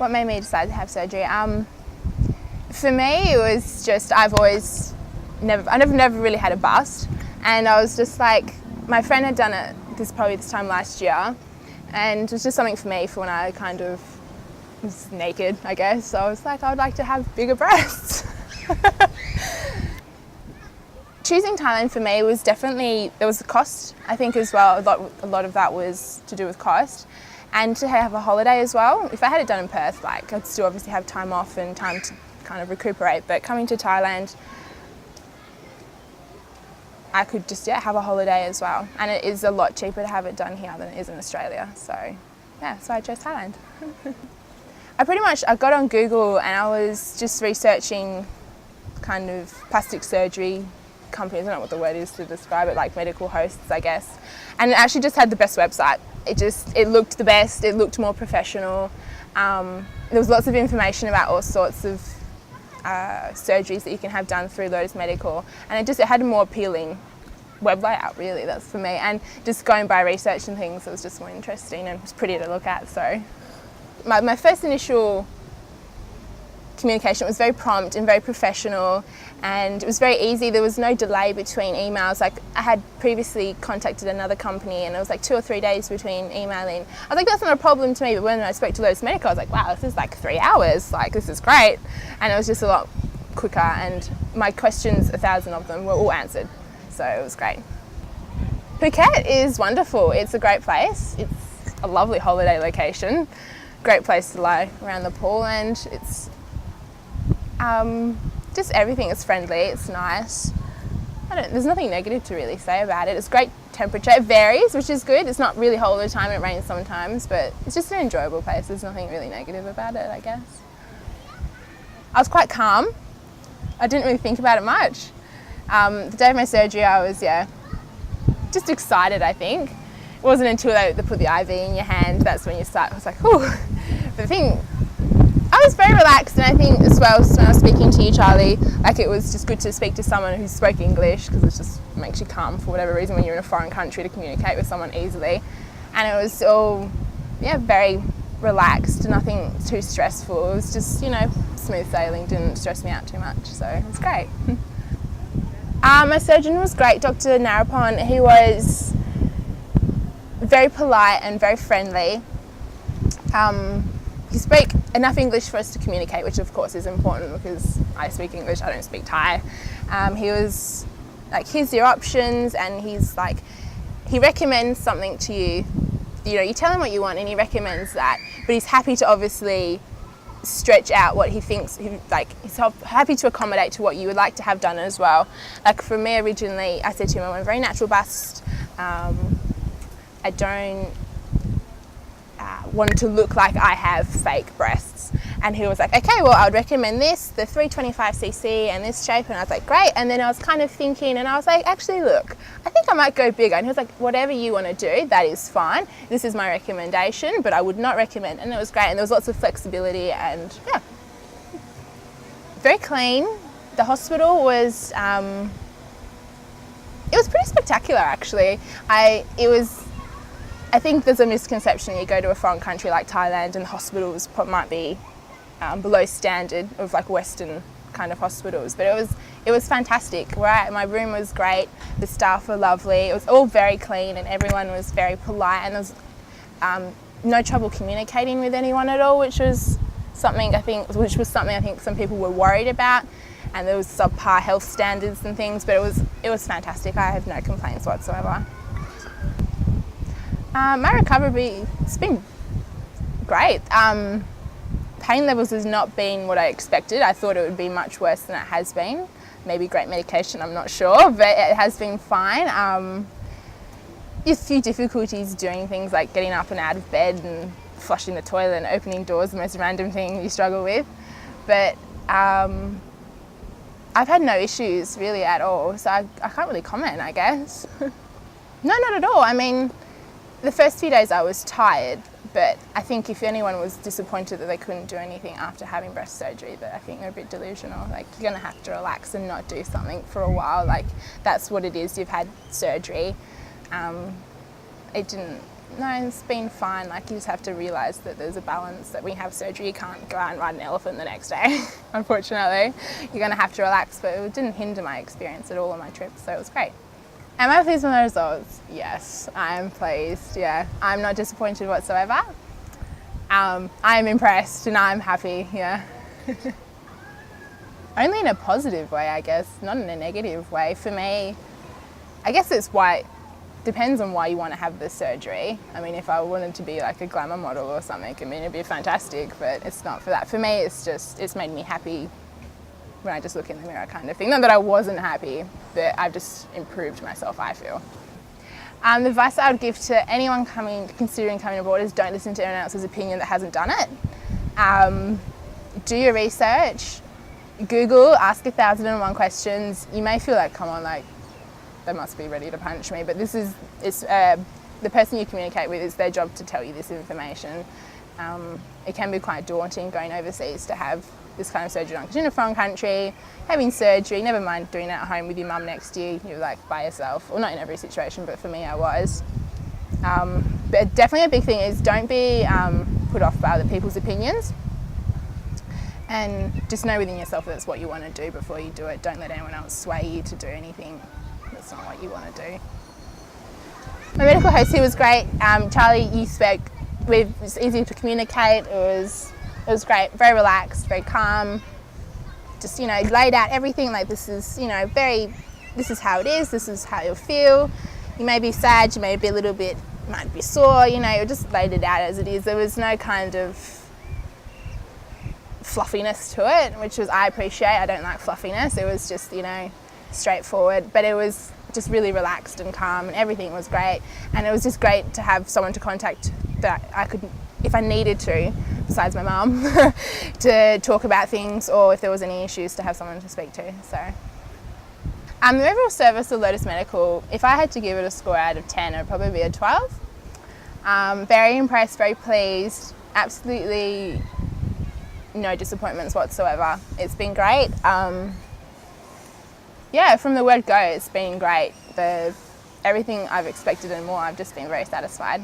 What made me decide to have surgery? For me, it was just I've never really had a bust, and I was just like, my friend had done it probably this time last year, and it was just something for me for when I kind of was naked, I guess. So I was like, I would like to have bigger breasts. Choosing Thailand for me was definitely, there was the cost, I think, as well. A lot of that was to do with cost, and to have a holiday as well. If I had it done in Perth, like, I'd still obviously have time off and time to kind of recuperate, but coming to Thailand, I could just have a holiday as well, and it is a lot cheaper to have it done here than it is in Australia. So yeah, so I chose Thailand. I got on Google and I was just researching kind of plastic surgery companies. I don't know what the word is to describe it, like medical hosts, I guess. And it actually just had the best website. It looked the best, it looked more professional. There was lots of information about all sorts of surgeries that you can have done through Lotus Medical, and it had a more appealing web layout, really. That's for me, and just going by research and things, it was just more interesting and it was pretty to look at. So my first initial communication was very prompt and very professional, and it was very easy. There was no delay between emails. Like, I had previously contacted another company and it was like 2 or 3 days between emailing. I was like, that's not a problem to me, but when I spoke to Lotus Medical, I was like, wow, this is like 3 hours, like, this is great. And it was just a lot quicker, and my questions, 1,000 of them, were all answered, so it was great. Phuket is wonderful. It's a great place. It's a lovely holiday location, great place to lie around the pool, and it's just everything is friendly, it's nice. There's nothing negative to really say about it. It's great temperature. It varies, which is good. It's not really hot all the time, it rains sometimes, but it's just an enjoyable place. There's nothing really negative about it, I guess. I was quite calm. I didn't really think about it much. The day of my surgery, I was, just excited, I think. It wasn't until they put the IV in your hand, that's when you start, I was like, whew. But the thing, I was very relaxed, and I think as well, when I was speaking to you, Charlie, like, it was just good to speak to someone who spoke English, because it just makes you calm for whatever reason when you're in a foreign country, to communicate with someone easily. And it was all, very relaxed, nothing too stressful. It was just, smooth sailing, didn't stress me out too much, so it was great. My surgeon was great, Dr. Narapon. He was very polite and very friendly. He spoke enough English for us to communicate, which of course is important because I speak English, I don't speak Thai. He was like, here's your options, and he's like, he recommends something to you. You tell him what you want and he recommends that, but he's happy to obviously stretch out what he thinks, he's happy to accommodate to what you would like to have done as well. Like, for me originally, I said to him, I want a very natural bust. I don't want to look like I have fake breasts. And he was like, okay, well, I would recommend this, the 325cc and this shape. And I was like, great. And then I was kind of thinking, and I was like, actually, look, I think I might go bigger. And he was like, whatever you want to do, that is fine. This is my recommendation, but I would not recommend. And it was great. And there was lots of flexibility, and very clean. The hospital was, it was pretty spectacular, actually. I think there's a misconception. You go to a foreign country like Thailand and the hospitals might be below standard of like Western kind of hospitals, but it was fantastic. My room was great, the staff were lovely, it was all very clean and everyone was very polite, and there was no trouble communicating with anyone at all, which was something I think some people were worried about, and there was subpar health standards and things, but it was fantastic. I have no complaints whatsoever. My recovery, it's been great. Pain levels has not been what I expected. I thought it would be much worse than it has been. Maybe great medication, I'm not sure, but it has been fine. A few difficulties doing things like getting up and out of bed and flushing the toilet and opening doors, the most random thing you struggle with. But I've had no issues really at all, so I can't really comment, I guess. No, not at all. I mean, the first few days I was tired, but I think if anyone was disappointed that they couldn't do anything after having breast surgery, that I think they're a bit delusional. Like, you're going to have to relax and not do something for a while. Like, that's what it is. You've had surgery. It no, it's been fine. Like, you just have to realise that there's a balance, that when you have surgery you can't go out and ride an elephant the next day, unfortunately. You're going to have to relax, but it didn't hinder my experience at all on my trip, so it was great. Am I pleased with the results? Yes, I am pleased, yeah. I'm not disappointed whatsoever. I am impressed and I'm happy, yeah. Only in a positive way, I guess, not in a negative way. For me, I guess it's why, depends on why you want to have the surgery. I mean, if I wanted to be like a glamour model or something, I mean, it'd be fantastic, but it's not for that. For me, it's made me happy when I just look in the mirror kind of thing. Not that I wasn't happy, but I've just improved myself, I feel. The advice I would give to anyone considering coming aboard is don't listen to anyone else's opinion that hasn't done it. Do your research, Google, ask 1,001 questions. You may feel like, come on, like, they must be ready to punch me, but the person you communicate with, is their job to tell you this information. It can be quite daunting going overseas to have this kind of surgery done, because you're in a foreign country, having surgery, never mind doing it at home with your mum next to you, you're like by yourself. Well, not in every situation, but for me I was. But definitely a big thing is don't be put off by other people's opinions, and just know within yourself that that's what you want to do before you do it. Don't let anyone else sway you to do anything that's not what you want to do. My medical host here was great. Charlie, you spoke, it was easy to communicate, it was great, very relaxed, very calm, just, you know, laid out everything like this is, you know, this is how it is, this is how you'll feel. You may be sad, you may be a little bit, might be sore, you know, just laid it out as it is. There was no kind of fluffiness to it, which I appreciate. I don't like fluffiness. It was just, you know, straightforward, but it was just really relaxed and calm, and everything was great. And it was just great to have someone to contact that I could, if I needed to, besides my mum, to talk about things, or if there was any issues, to have someone to speak to. So, the overall service of Lotus Medical, if I had to give it a score out of 10, it would probably be a 12. Very impressed, very pleased, absolutely no disappointments whatsoever. It's been great. Yeah, from the word go, it's been great. Everything I've expected and more, I've just been very satisfied.